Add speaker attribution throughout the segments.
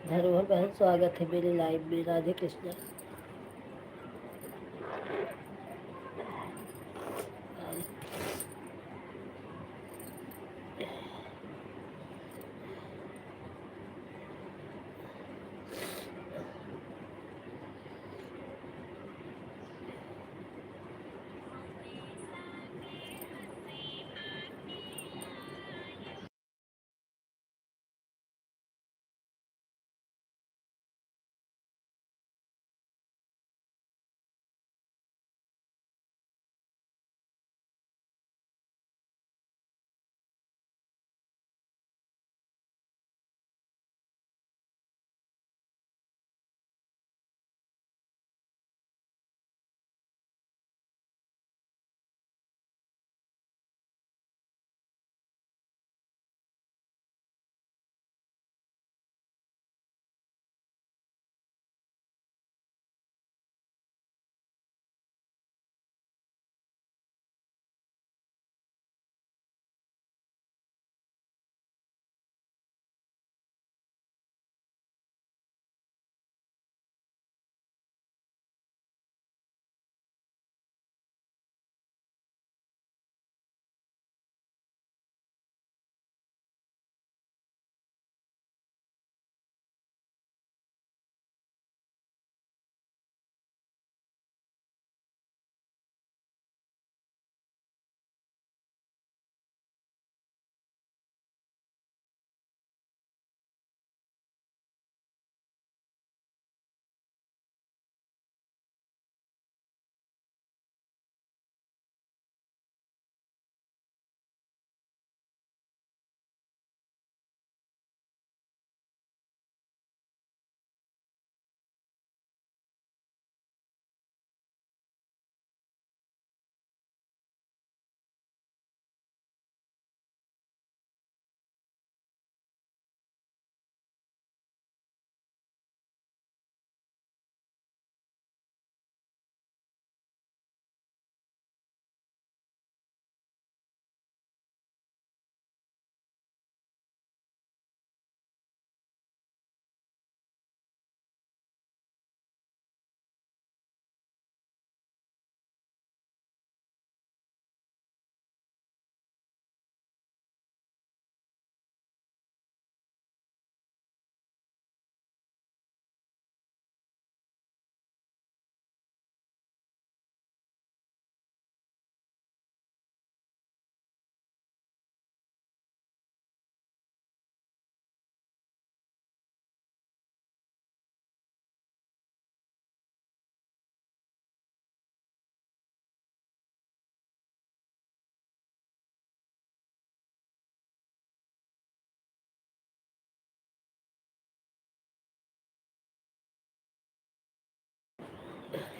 Speaker 1: धरोहर बहन, स्वागत है मेरे लाइव में। राधे कृष्णा।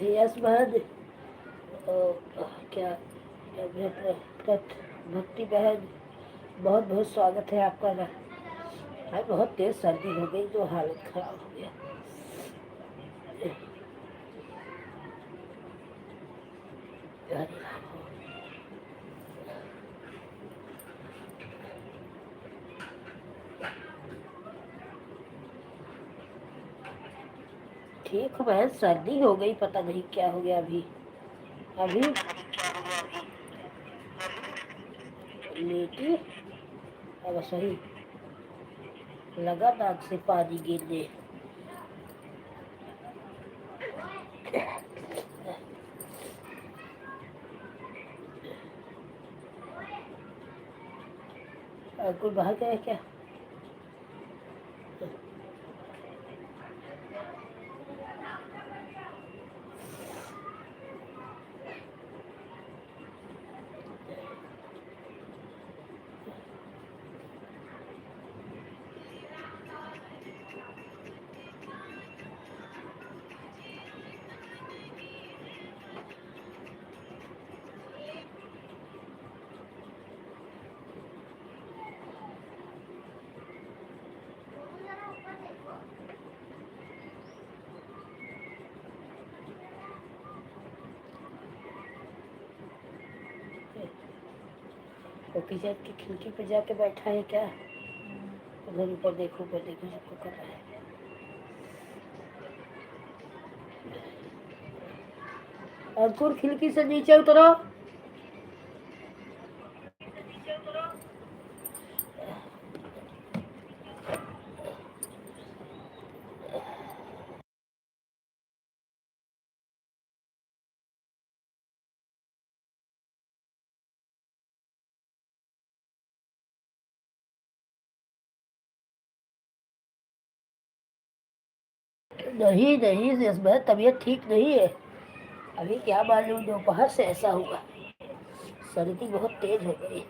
Speaker 1: यस बहन। क्या भक्ति बहन, बहुत बहुत स्वागत है आपका। बहुत तेज सर्दी हो गई तो हालत खराब हो गया। ठीक हो बहन, सर्दी हो गई, पता नहीं क्या हो गया अभी। अभी लेटी अब सही लगा नाक से पानी गिरने। कोई बाहर गया क्या? वो किचन की खिड़की पे जाके बैठा है क्या? उधर ऊपर देखो सबको कर रहा है। अंकुर खिड़की से नीचे उतरो। नहीं नहीं, इसमें तबीयत ठीक नहीं है। अभी क्या मालूम दोपहर से ऐसा हुआ, सर्दी बहुत तेज हो गई।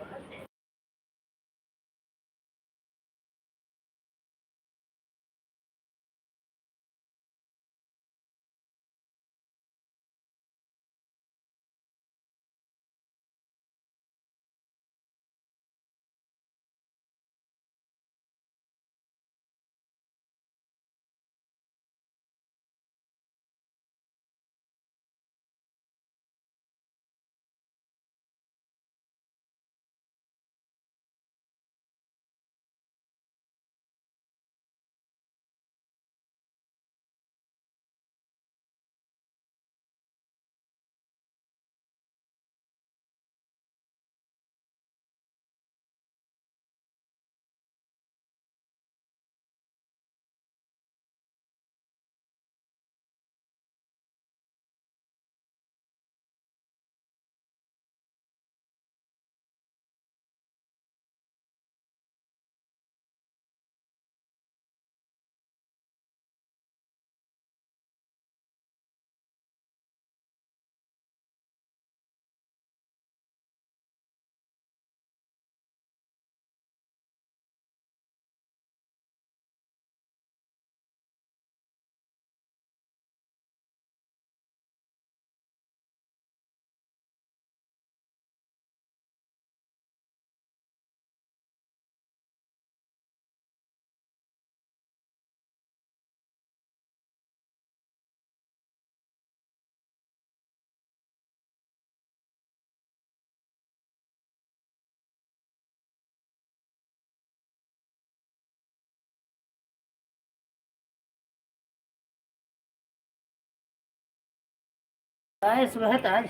Speaker 1: इस वक्त आज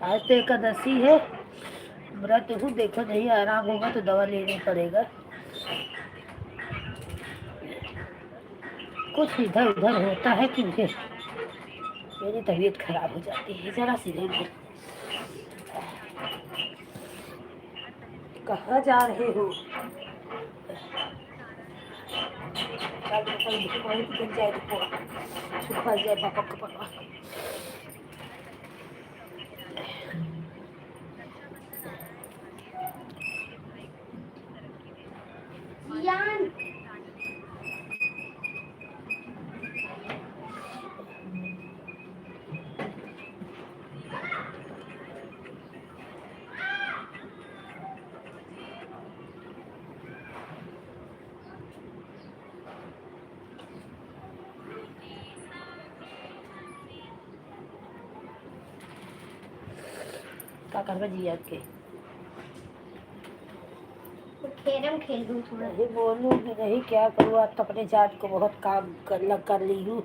Speaker 1: आज तो एकादशी है, व्रत हूँ। देखो नहीं आराम होगा तो दवा लेनी पड़ेगा। कुछ इधर उधर होता है कि मेरी तबीयत खराब हो जाती है। जरा सी देर कहाँ जा रहे हो? सुखा जाए पापा का। क्या करवा जी आपके कैरम खेल लूँ थोड़ा। नहीं बोलूँगी नहीं, क्या करूँ। आज तो अपने जात को बहुत काम कर ली हूँ।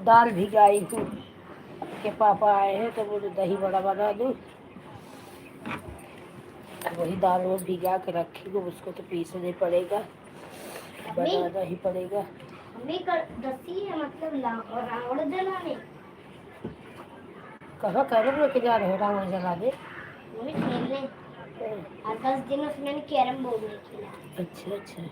Speaker 1: दाल भिगाई हूँ के पापा आए हैं तो मुझे दही बड़ा बना दूँ। वही दाल वो भिगा के रखी हूँ, उसको तो पीसने पड़ेगा, बनाना ही पड़ेगा। मम्मी दसी है मतलब रावण जलाने। कहाँ कैरम लेके जा रहे हो रावण जलाने? वही खेलने। और 10 दिन उसमें कैरम बोर्ड नहीं खेला। अच्छा अच्छा।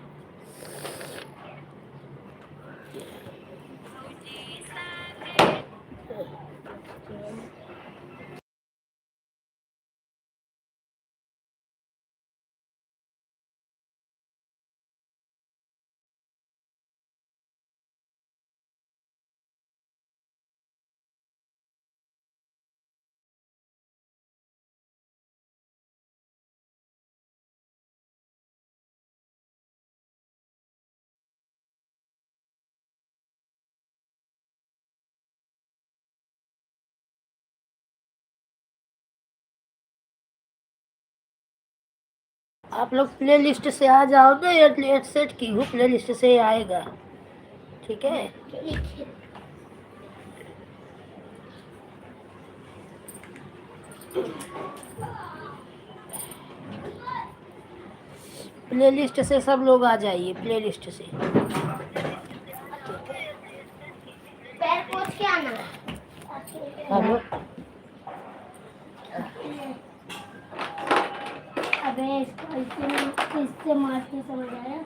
Speaker 1: आप लोग प्ले लिस्ट से आ जाओ ना, ये सेट की हूँ, प्ले लिस्ट से आएगा। ठीक है। प्लेलिस्ट से सब लोग आ जाइए, प्लेलिस्ट से।
Speaker 2: पैर पोंछ के आना।
Speaker 1: हेलो।
Speaker 2: अबे इसको इससे मारते समझ आया।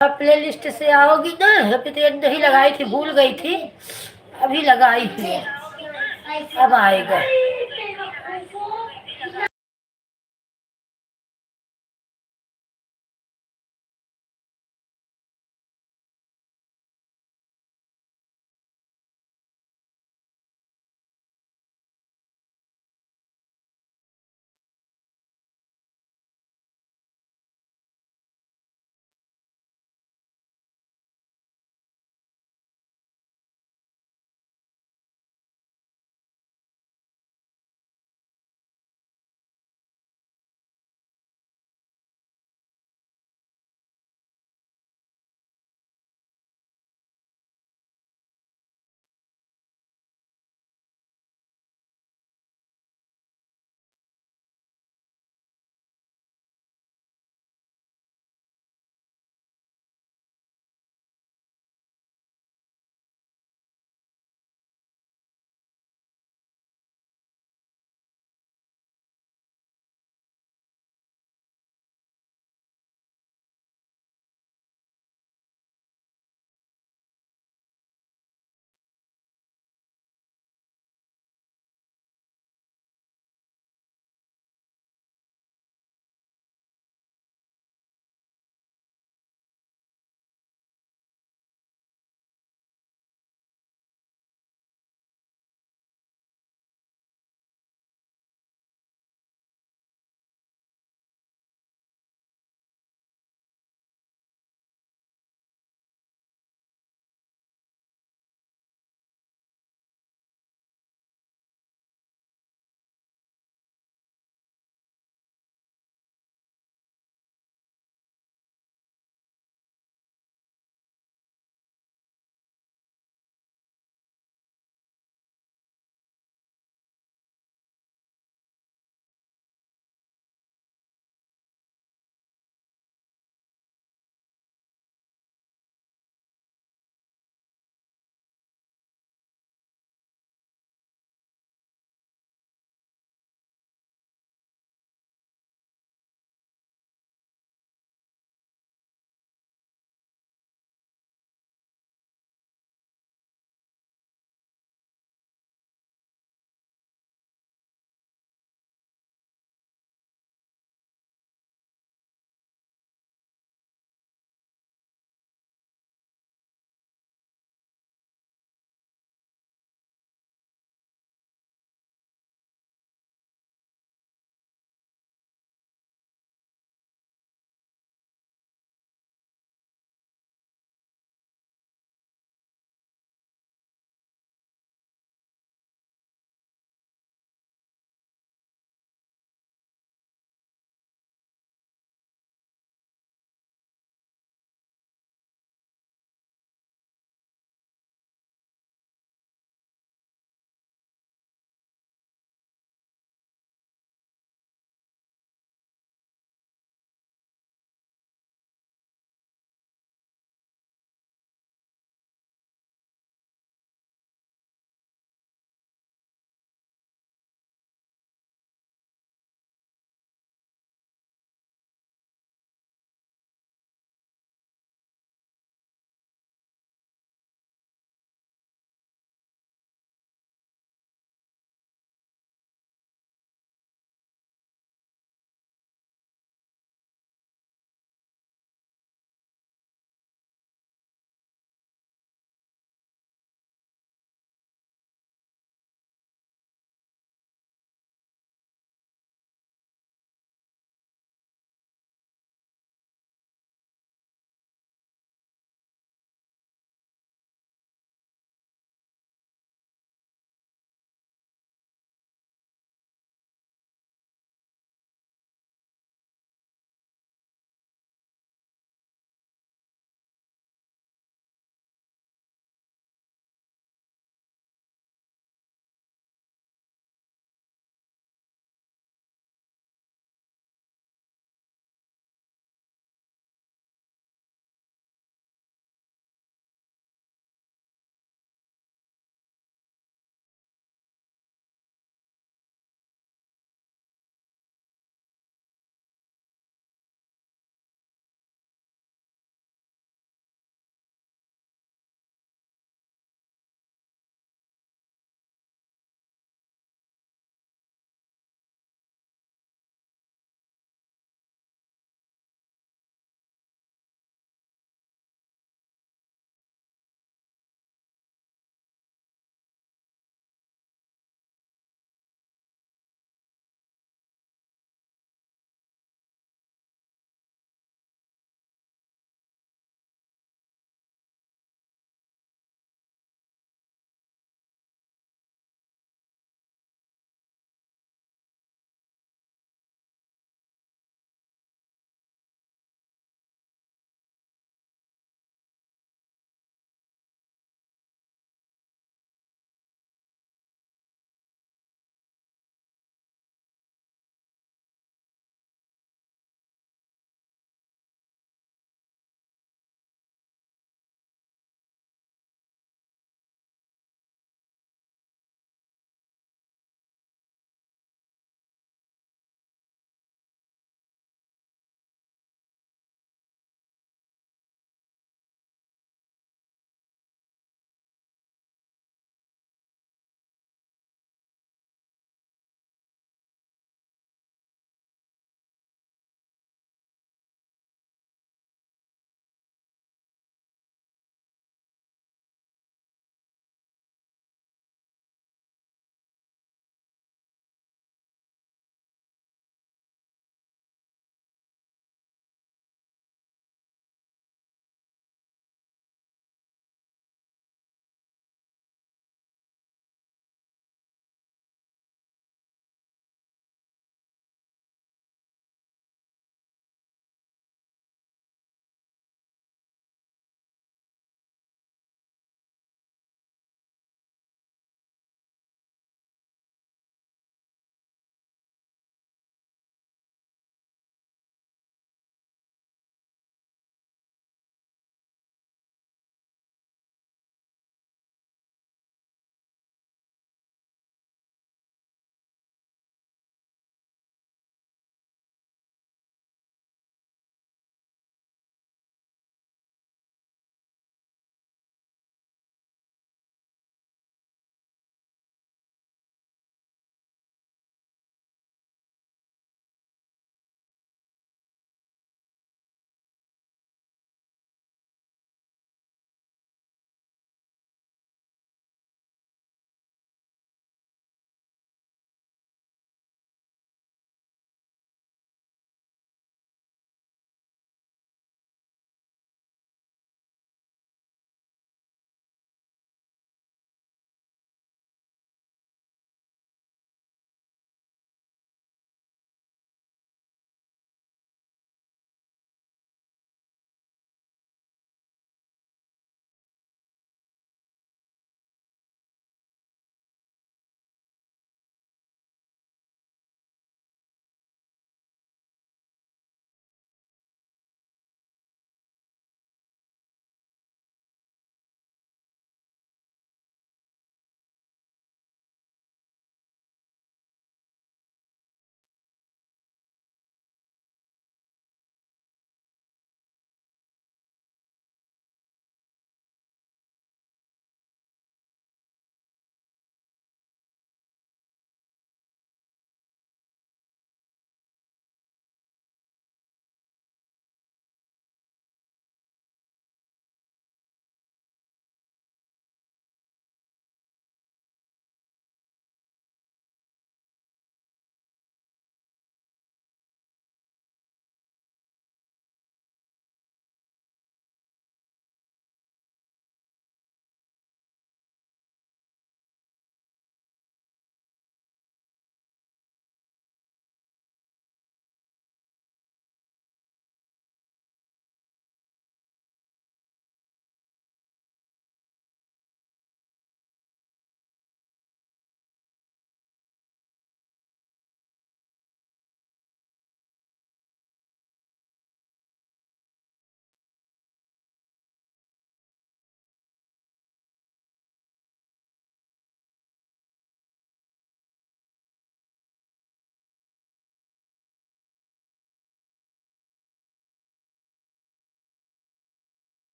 Speaker 1: आप प्ले लिस्ट से आओगी ना? अभी तो एक नहीं लगाई थी, भूल गई थी, अभी लगाई थी, अब आएगा।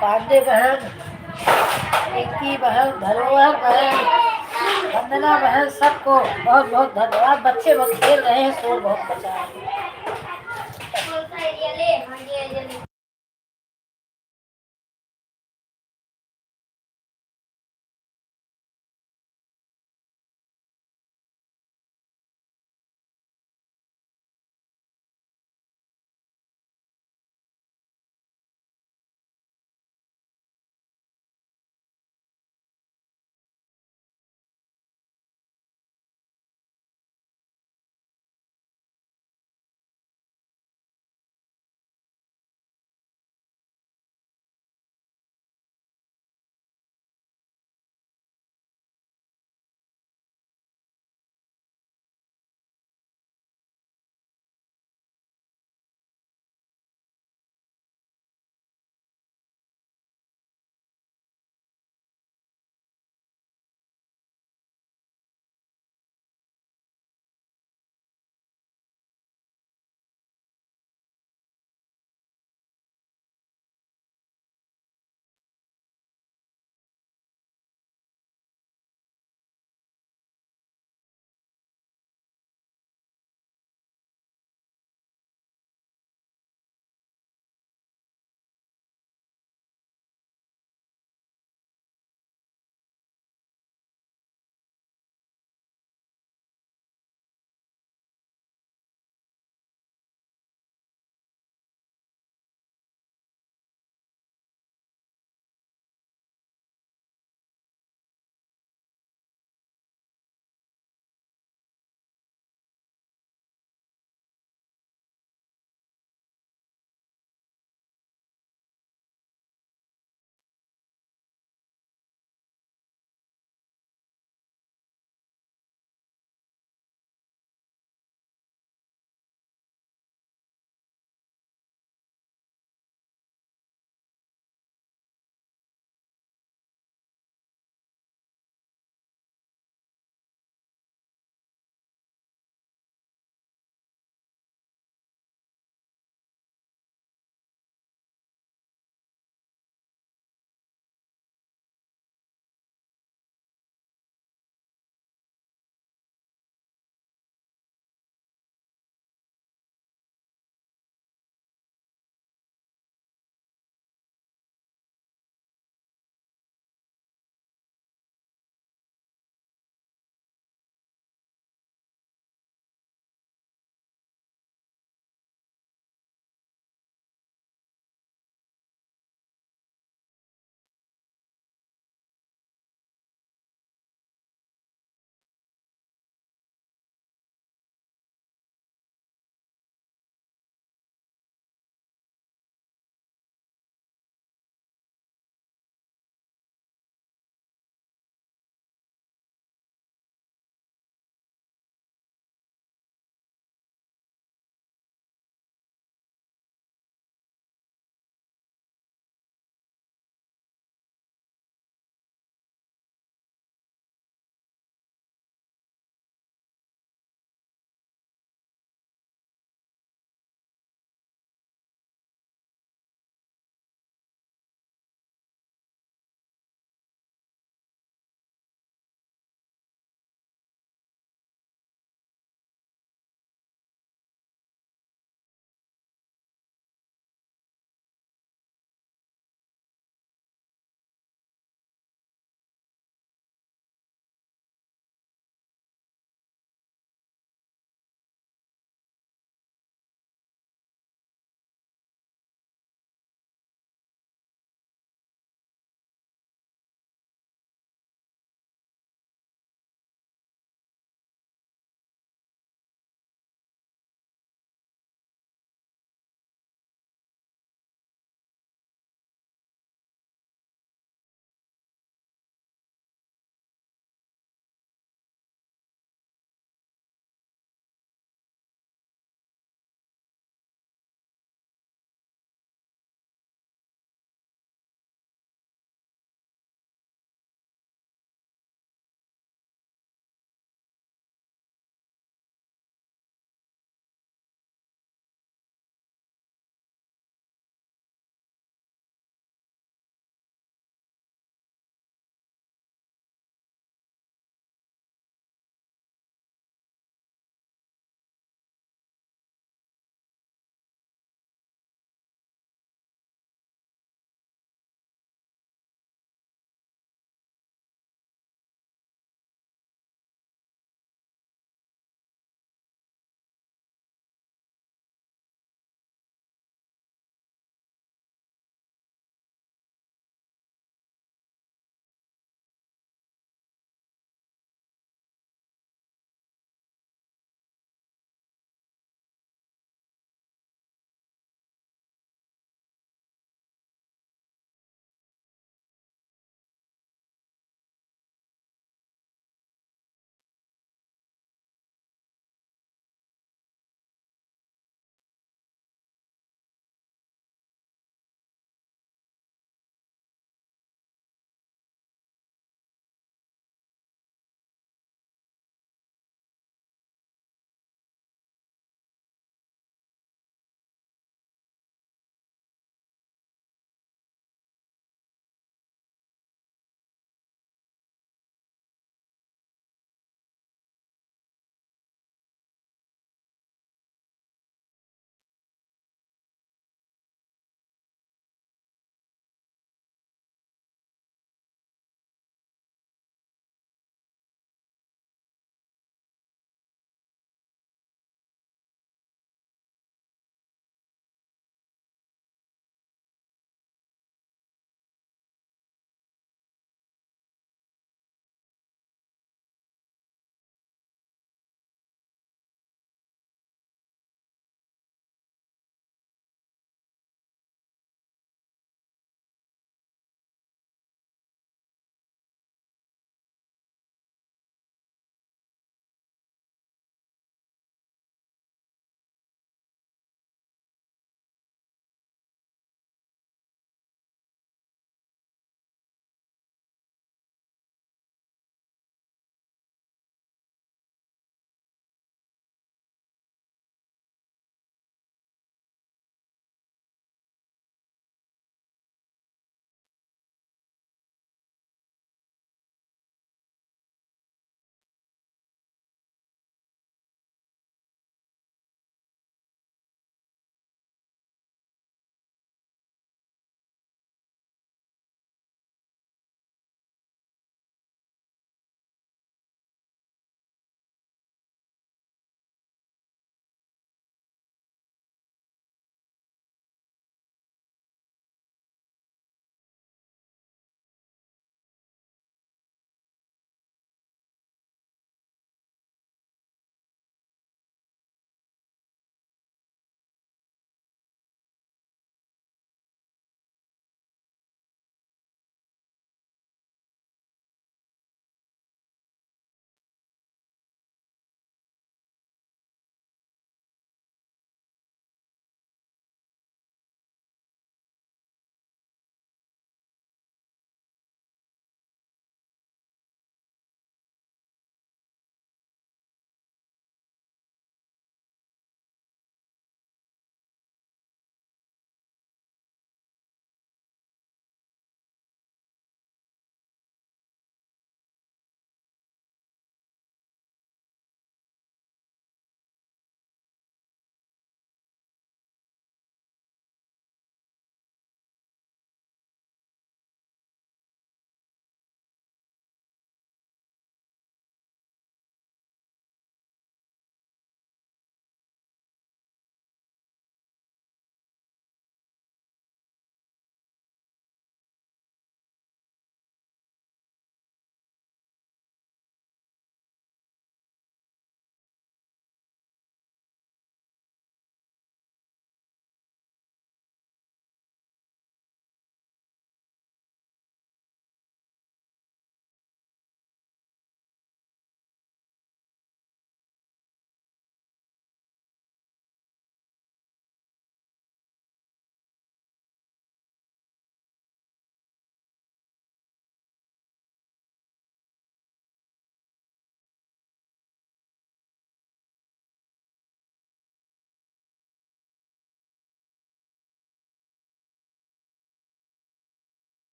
Speaker 1: पांडे बहन, पिंकी बहन, धरोहर बहन, वंदना बहन, सबको बहुत बहुत धन्यवाद। बच्चे बहुत खेल रहे हैं, शोर बहुत मचा है।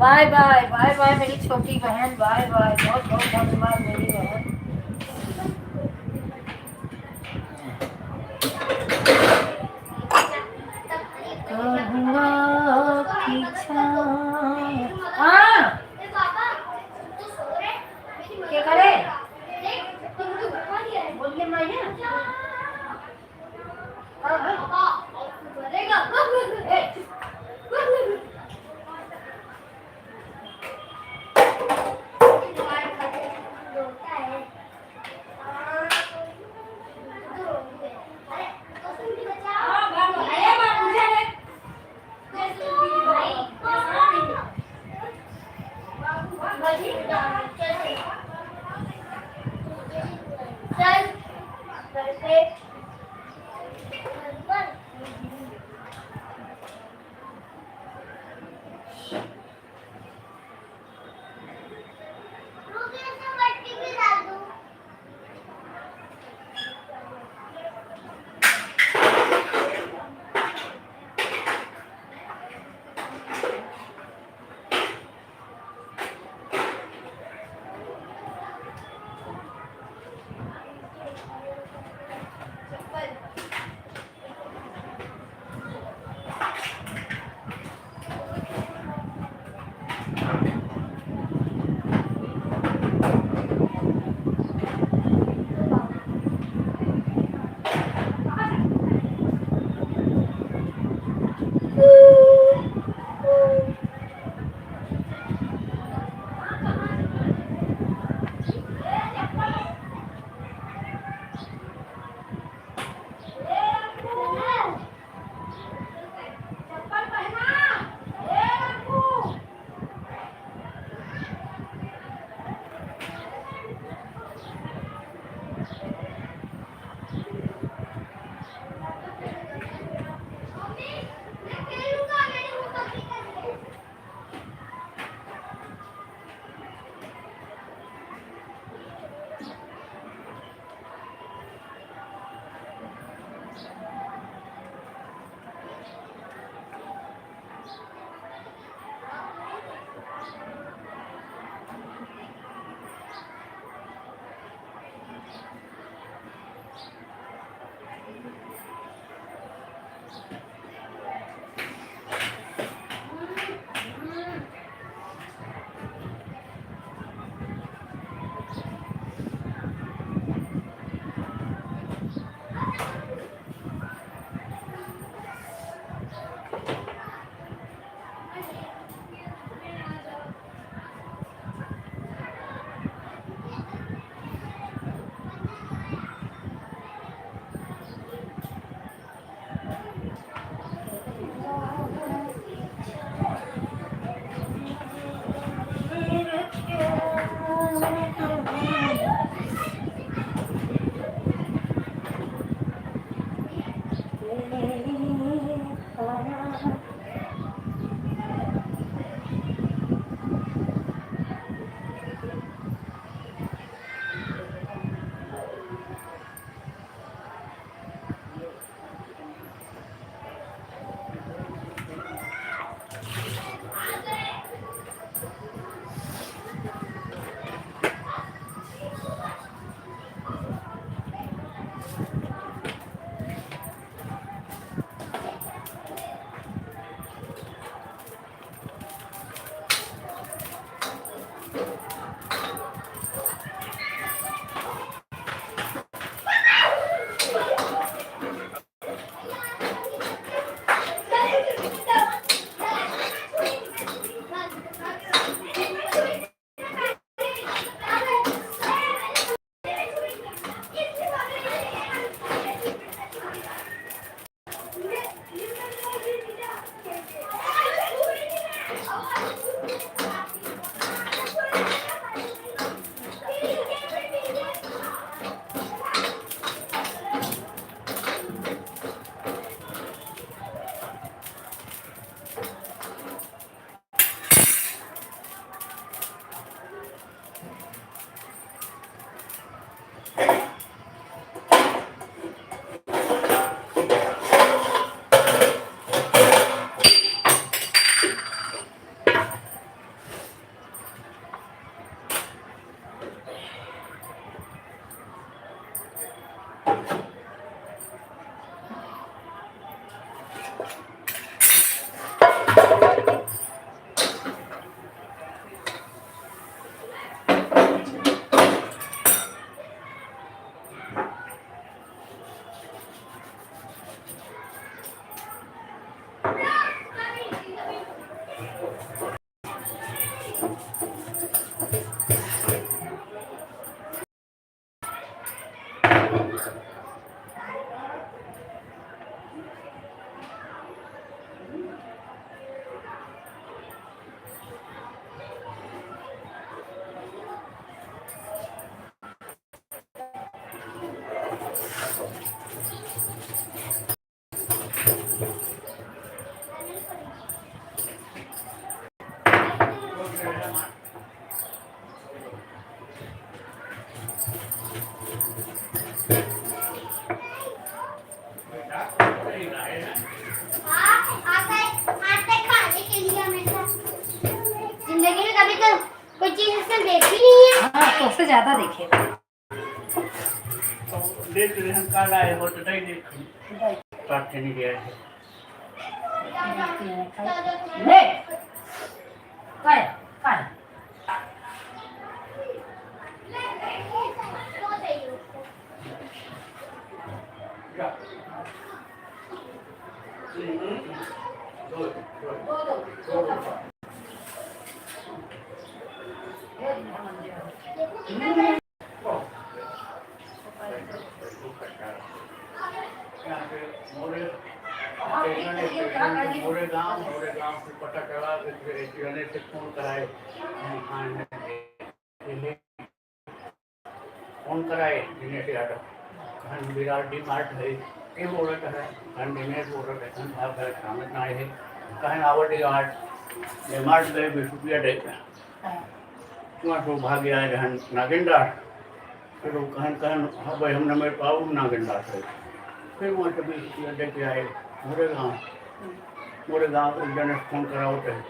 Speaker 1: बाय बाय बाय बाय मेरी छोटी बहन, बाय बाय, बहुत बहुत धन्यवाद मेरी बहन। कहूँगा कि हाँ क्या करे बोलिए माया हाँ
Speaker 2: जिंदगी में कभी तो कोई चीज इससे देखी नहीं है।
Speaker 1: हाँ तो उससे ज्यादा देखे
Speaker 3: देख रहे हम काला है वो तो नहीं देख काटने नहीं गया है
Speaker 1: ले काय काय
Speaker 3: मोरे गांव से पता चला से फोन कराए दिनेश यादव कहन विराट डी मार्ट है ये बोल रहा है कहन दिनेश बोल रहा है कहन आप घर सामने ना आए कहन आवर डी मार्ट डी मार्ट गए 20 रुपया दे वहाँ तो भाग आए रहन नागिनदार फिर वो कहन कहन हाँ भाई हमने मेरे पाऊ नागिनदार से फिर वहाँ से 20 रुपया दे के आए मोरे गाँव एक जने फोन करा होते हैं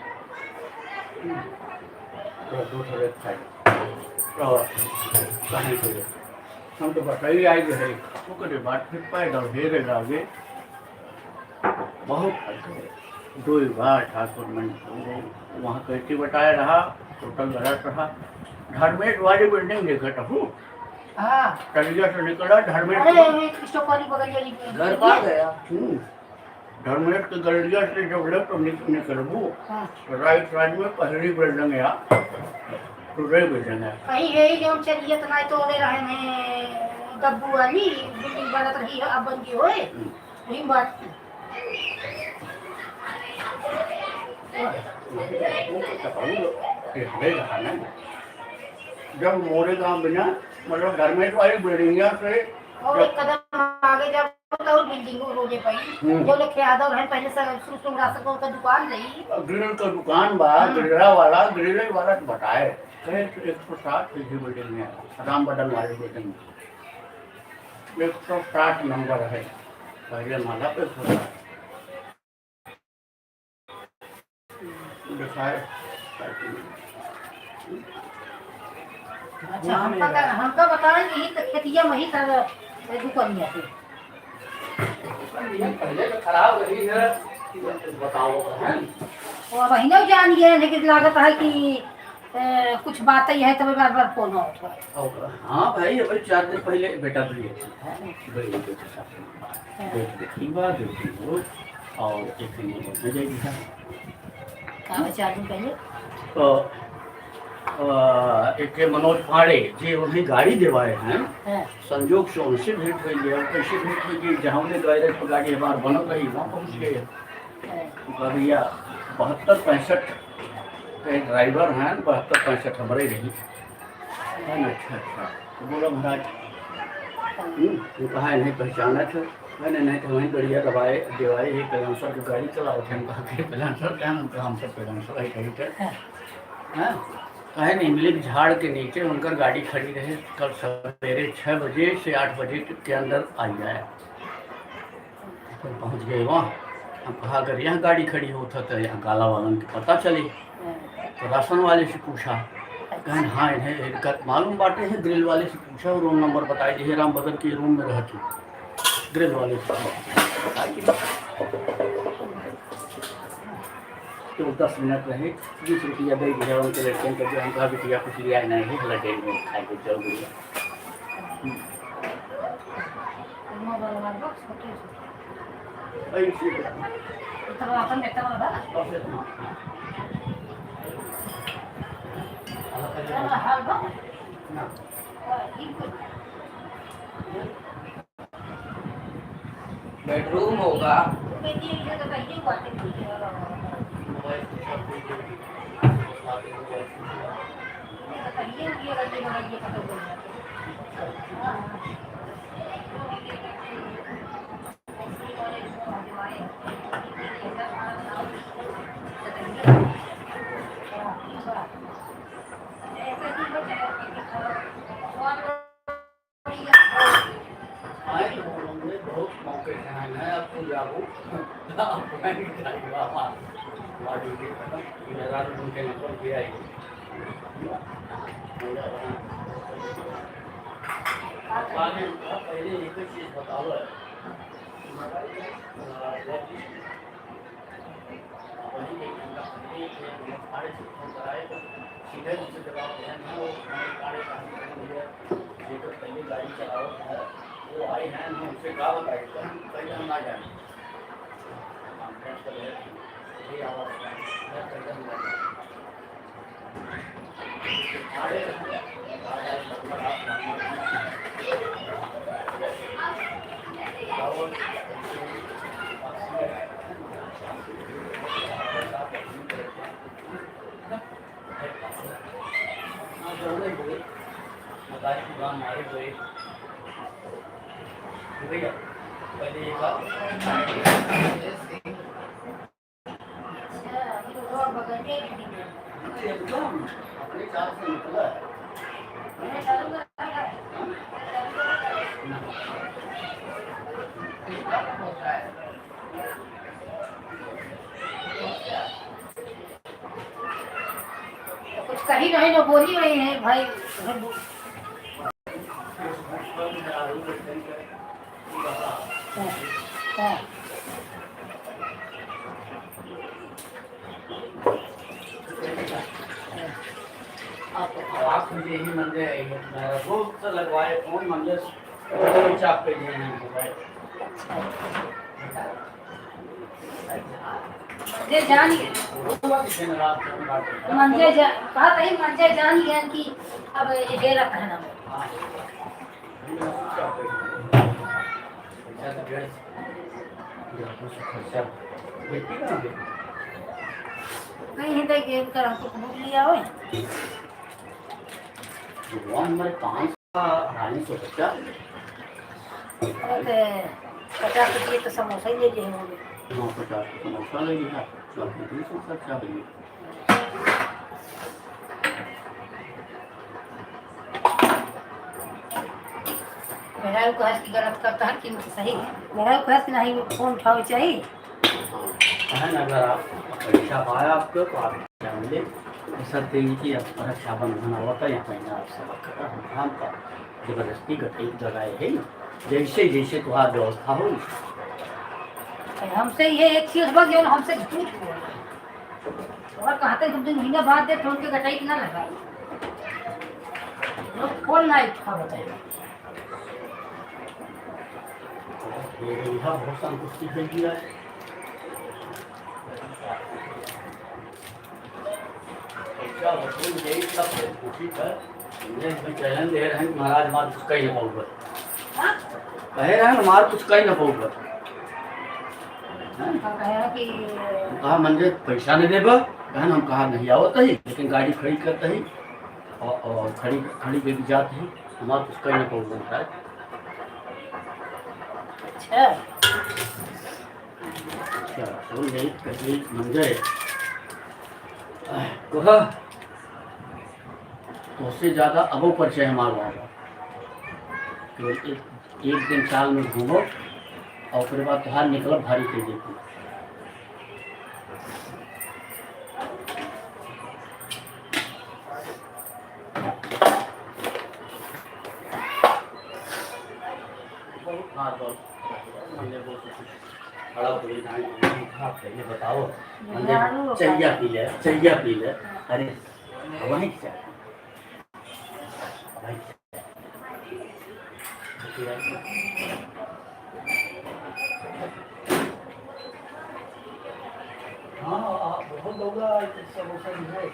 Speaker 3: तो दूसरे खाए तो कहीं के हम तो बताइए आए है वो कभी बात फिर पाएगा घेरे आगे बहुत दो बार ठाकुर मन वहाँ कैसे बताया रहा टोटल गलत रहा धर्मेश वाली बिल्डिंग देखा हूँ
Speaker 1: हाँ
Speaker 3: तरीका से निकला धर्मेश
Speaker 1: घर पा गया
Speaker 3: धर्मेश के गलिया से जब लेफ्ट निकलबू तो राइट साइड में पहली बिल्डिंग है तो रही बिल्डिंग है
Speaker 1: कहीं यही जो चलिए तो नहीं तो ले रहे हैं डब्बू वाली बिल्डिंग बना तो ही अब बन गई होए वही बात
Speaker 3: जब मोरे गांव बिना मतलब धर्मेश वाली बिल्डिंग से
Speaker 1: और एक कदम आगे जब तो बिल्डिंग रोडे पर जो लिखे आदर है पहले से सुसुम राशन का दुकान रही
Speaker 3: ग्रिल का दुकान बा ग्रिल वाला बताए 160 की बिल्डिंग है राम बटन वाली बिल्डिंग 160 नंबर है पहले माला पे दिखाए
Speaker 1: अच्छा हमका बताएं कि ये खेतिया वही कर दुकानिया से
Speaker 3: पहले तो खराब रही है बताओ
Speaker 1: और महीना जान गया लेकिन लागत है कि कुछ बात ही है तो बार बार फोन होता है
Speaker 3: हाँ भाई अभी 4 दिन पहले बेटा भी बड़ी बेटे साथ देखी बात देखी वो और एक दिन बोलने जाएगी
Speaker 1: कहाँ 4 दिन पहले
Speaker 3: तो एक मनोज पांडे जी उन्हें गाड़ी दिलवाए हैं संजोग से उनसे भेंट हुई है कैसे भेंट हुई कि जहाँ उन्हें गैरेज पर गाड़ी हमारे बनल रही वहाँ पहुँच गए भैया 72-65 के ड्राइवर हैं 72-65 हमारे रही अच्छा अच्छा तो बोला महाराज वो कहा नहीं पहचाना था मैंने नहीं तो वहीं बढ़िया दवाए दिवाए ही पैलांसर की गाड़ी चलाओ थे हम कहा कि पैलांसर क्या हम सब पैलांसर ही कही थे हाँ कहे नहीं मिली झाड़ के नीचे उनकर गाड़ी खड़ी रहे कल सवेरे 6 बजे से 8 बजे के अंदर आ जाए तो पहुंच गए वहाँ हम कहा अगर यहाँ गाड़ी खड़ी होता तो यहाँ काला वालन की पता चली तो राशन वाले से पूछा कहें हाँ इन्हें मालूम बातें हैं ग्रिल वाले से पूछा और रूम नंबर बताए जैसे राम बदल के रूम में रहती ग्रिल वाले से 10 मिनट रहे 20 रुपया दे दिया उनके लड़के को जो हम कहा बिटिया कुछ लिया नहीं है हला डेढ़ में खाए के चल गई ऐसे
Speaker 4: बेडरूम होगा
Speaker 3: बहुत मौके हैं अब तो जाओ उनके नंबर भी आई पहले एक चीज बताओ सीधे मुझसे जवाब देना वो पहले गाड़ी चलाओ है वो आए हैं हम उनसे कहा बताए कहीं हम ना जाए हमारे कोई भैया पहले ये बात एकदम अपने चार से निकला
Speaker 1: कुछ कही नहीं तो बोल ही रही है भाई
Speaker 3: आप मुझे यही मंदिर मेरा बहुत सा लगवाए फोन मंदिर चाप पे दिए हैं मोबाइल
Speaker 1: मंजे जानिए कहा नहीं मंजे जानिए कि अब ये रखा है ना नहीं है तो गेम कर हमको बुक लिया हो
Speaker 3: नंबर 5 का 250
Speaker 1: 50 रुपये तो समोसा ही ले लिए होंगे
Speaker 3: 950 समोसा ले लिया 250 खर्चा भी
Speaker 1: मेरा को हंस की गलत करता है कि सही है मेरा को हंस नहीं फोन उठाओ चाहिए
Speaker 3: अगर आप परीक्षा पाया आपको तो आप क्या मिले सर देंगे कि अब रक्षाबंधन होता है यहाँ महीना आप सबक हम का जबरदस्ती का एक जगह है जैसे जैसे तुम्हारा व्यवस्था हो
Speaker 1: हमसे ये एक चीज बस जो हमसे झूठ बोल और कहते तुम 2 महीने बाद दे फोन के कटाई ना लगाई लोग फोन ना उठा बताए
Speaker 3: बहुत संतुष्टि कर दिया है यही सब कोशिश है चैलेंज दे रहे हैं कि महाराज हमारे कुछ कहीं न पाऊंगा कह रहे हैं हमारे कुछ कहीं न पाऊंगा कहा मंदिर पैसा नहीं देगा बहन हम कहा नहीं आवत ही लेकिन गाड़ी खड़ी करते ही और खड़ी पे भी जाते ही हमारे कुछ कहीं न पाऊंगा शायद अच्छा सुन गई कहीं मंदिर कहा तो उससे ज़्यादा अबो परिचय हमारा वहाँ तो एक दिन साल में घूमो और फिर बाद बाहर निकलो भारी के देखो बहुत तो ये पहले बताओ चाहिए पी ले चाहिए पी ले अरे वही क्या हाँ बहुत होगा सब है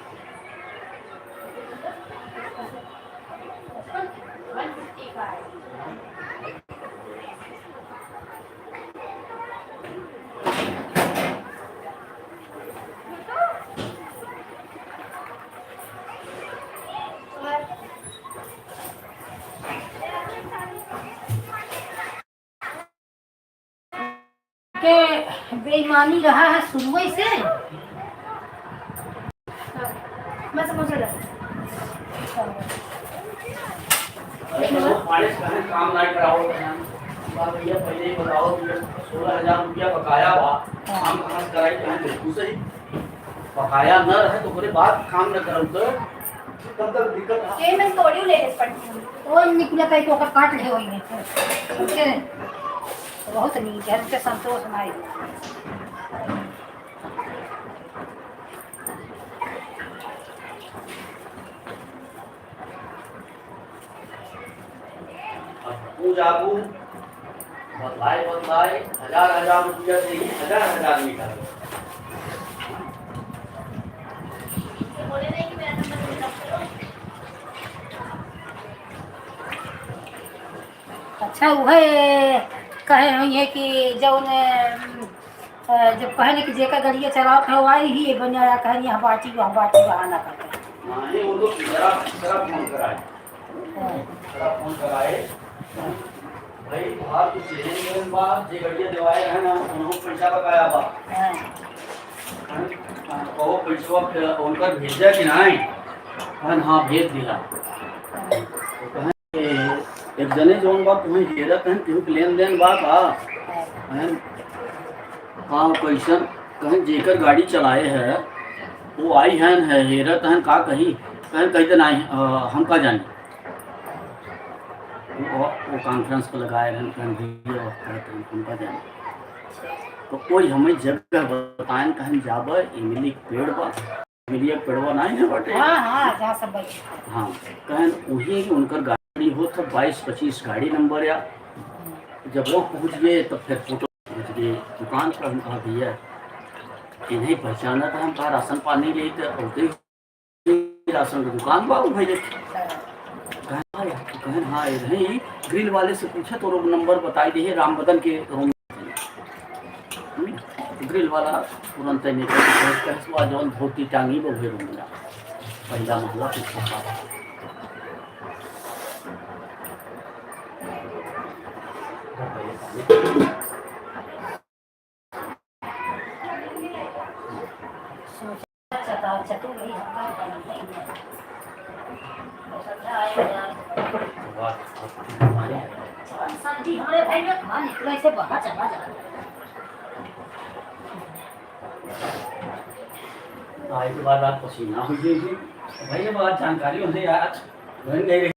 Speaker 2: 155
Speaker 1: के बेईमानी रहा है शुरू से।
Speaker 2: मैं समझ रहा
Speaker 3: काम नहीं कराओ भैया पहले ही बताओ 16,000 रुपया बकाया बा काम कहाँ से कराई कहाँ बिल्कुल सही बकाया न रहे तो पूरे बात काम न करो तो तब तक दिक्कत
Speaker 2: ये मैं स्टूडियो ले पड़ती हूँ
Speaker 1: वो निकला कहीं तो काट ले वही में उसके बहुत नीच है उसके संतोष नाई
Speaker 3: जागू बदलाए 1,000 रुपया से ही 1,000 निकालो
Speaker 2: बोले नहीं कि मेरा नंबर फिलअप करो।
Speaker 1: अच्छा वह कहे हुई है कि जब जब कहने कि जेका गड़िया चलाओ खवाई ही बनाया कहनी यहाँ बाटी बहाना करते
Speaker 3: नहीं वो लोग जरा फोन कराए भाई बाहर कुछ लेने के बाद जे गड़िया दिवाए है ना उनको पैसा बकाया बा वो पैसा उनका भेजा कि नहीं हाँ भेज दिला तो कहें एक जने जोन बा तुम्हें हेरा कहें केहू के लेन देन बा का हाँ कैसन कहें जेकर गाड़ी चलाए है वो आई है हेरा कहें का कही कहें कही तो नहीं हम का जानी वो कॉन्फ्रेंस को लगाए हैं हम का जानी तो कोई हमें जगह बताएं कहें जाब इमली पेड़ बा इमली पेड़वा नहीं है बटे
Speaker 1: हाँ सब
Speaker 3: हाँ कहें वही उनकर गाड़ी हो तो 22-25 गाड़ी नंबर या जब वो पहुँच गए तो फिर फोटो पहुँच गए दुकान पर हम कहा भैया इन्हें पहचाना था हम कहा राशन पानी गई तो राशन की दुकान बा भैया कहें हाँ नहीं ग्रिल वाले से पूछा तो नंबर बताई दी राम बदन के रूम ग्रिल वाला तुरंत निकल जौन धोती टांगी वो भी रूम मिला पहला महला पीछा
Speaker 1: हमारे भाई में कहाँ निकला इसे बाहर चला जा
Speaker 3: आए के बाद आप पसीना हो जाएगी भाई ये बात जानकारी होने आज बन गई रही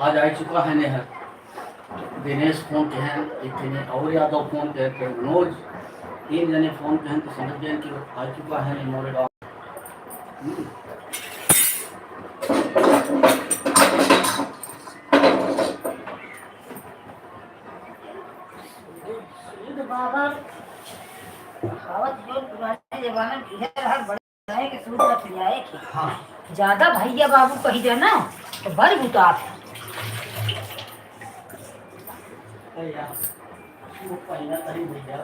Speaker 3: आज आ चुका है ने दिनेश फोन के हैं एक जने और यादव फोन के हैं मनोज 3 जने फोन के हैं तो समझ गए कि आ चुका है मोरे गाँव
Speaker 1: बाबा जो पुराने जमाने में इधर हर बड़े के सूद न पिलाए के
Speaker 3: हाँ
Speaker 1: ज्यादा भैया बाबू कही दे ना तो बड़ उतार
Speaker 3: भैया वो पहला तरी भैया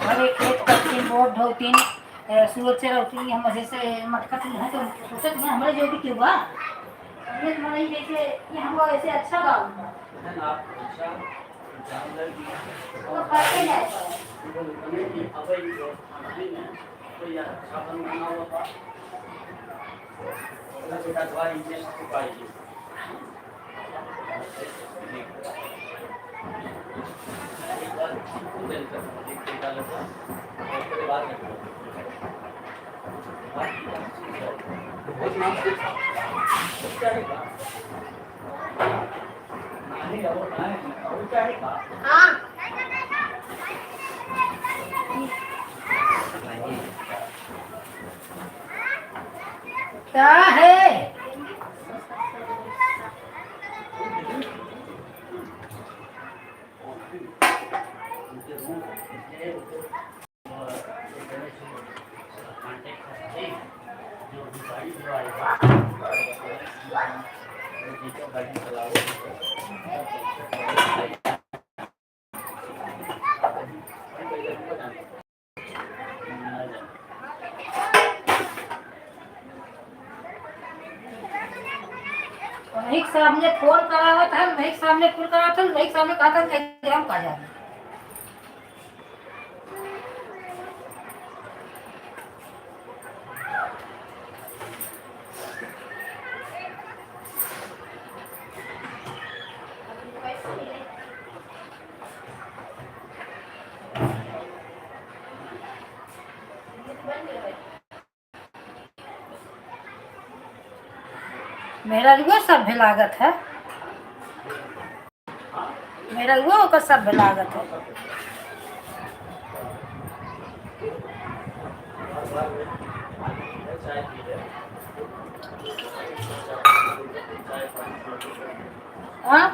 Speaker 1: हर एक खेत कटती बोर्ड ढोतीन सूरज से रहती हम ऐसे मटकत है तो सोचत हैं हमारे जो भी क्यों बा ये तुम्हारे जैसे ये हम ऐसे अच्छा गाँव
Speaker 3: आप अच्छा जानवर
Speaker 2: वो करके जाए
Speaker 3: कोई अच्छा बना हुआ था बेटा द्वारा इंग्लिश पाएगी एक बार बहुत नाम से क्या है
Speaker 2: हाँ
Speaker 1: वही सामने फोन करा हुआ था, वही सामने फोन करा था, वही सामने कहा था एग्जाम का जाना। मेरा रुआ सब भी लागत है, मेरा रुआ का सब भी लागत है। हाँ